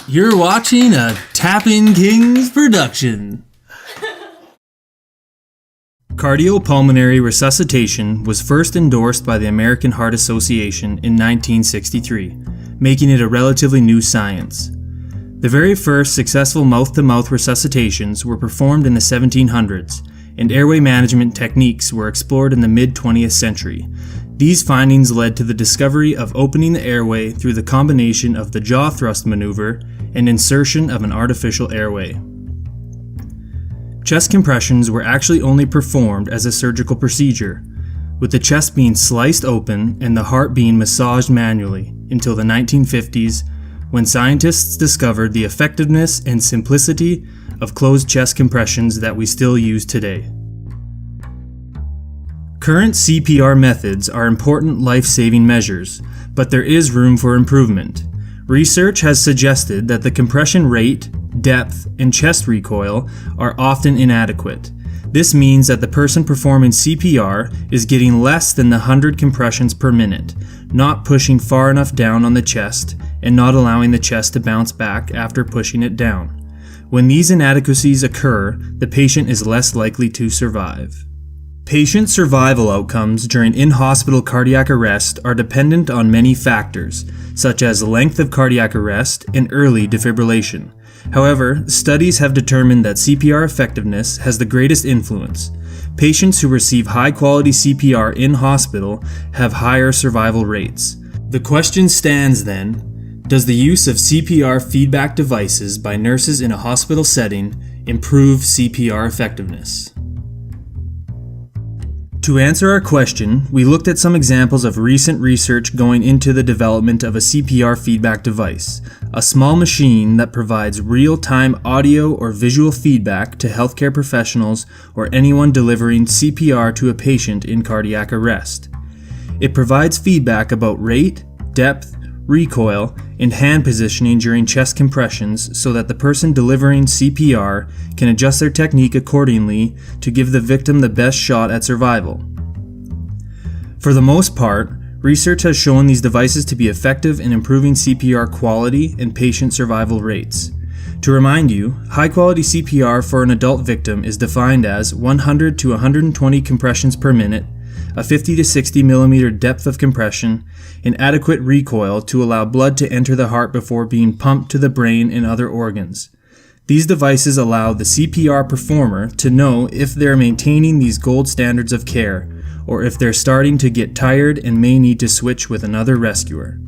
You're watching a Tapping Kings production. Cardiopulmonary resuscitation was first endorsed by the American Heart Association in 1963, making it a relatively new science. The very first successful mouth-to-mouth resuscitations were performed in the 1700s, and airway management techniques were explored in the mid-20th century. These findings led to the discovery of opening the airway through the combination of the jaw thrust maneuver and insertion of an artificial airway. Chest compressions were actually only performed as a surgical procedure, with the chest being sliced open and the heart being massaged manually until the 1950s, when scientists discovered the effectiveness and simplicity of closed chest compressions that we still use today. Current CPR methods are important life-saving measures, but there is room for improvement. Research has suggested that the compression rate, depth, and chest recoil are often inadequate. This means that the person performing CPR is getting less than the 100 compressions per minute, not pushing far enough down on the chest, and not allowing the chest to bounce back after pushing it down. When these inadequacies occur, the patient is less likely to survive. Patient survival outcomes during in-hospital cardiac arrest are dependent on many factors, such as length of cardiac arrest and early defibrillation. However, studies have determined that CPR effectiveness has the greatest influence. Patients who receive high-quality CPR in hospital have higher survival rates. The question stands then, does the use of CPR feedback devices by nurses in a hospital setting improve CPR effectiveness? To answer our question, we looked at some examples of recent research going into the development of a CPR feedback device, a small machine that provides real-time audio or visual feedback to healthcare professionals or anyone delivering CPR to a patient in cardiac arrest. It provides feedback about rate, depth, recoil, and hand positioning during chest compressions so that the person delivering CPR can adjust their technique accordingly to give the victim the best shot at survival. For the most part, research has shown these devices to be effective in improving CPR quality and patient survival rates. To remind you, high-quality CPR for an adult victim is defined as 100 to 120 compressions per minute, a 50 to 60 millimeter depth of compression, and adequate recoil to allow blood to enter the heart before being pumped to the brain and other organs. These devices allow the CPR performer to know if they're maintaining these gold standards of care, or if they're starting to get tired and may need to switch with another rescuer.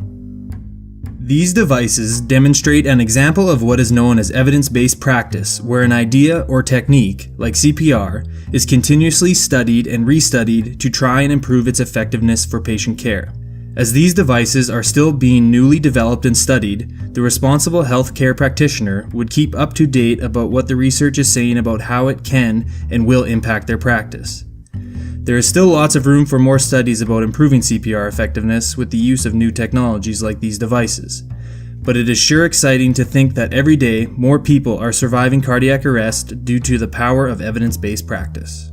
These devices demonstrate an example of what is known as evidence-based practice, where an idea or technique, like CPR, is continuously studied and restudied to try and improve its effectiveness for patient care. As these devices are still being newly developed and studied, the responsible healthcare practitioner would keep up to date about what the research is saying about how it can and will impact their practice. There is still lots of room for more studies about improving CPR effectiveness with the use of new technologies like these devices. But it is sure exciting to think that every day more people are surviving cardiac arrest due to the power of evidence-based practice.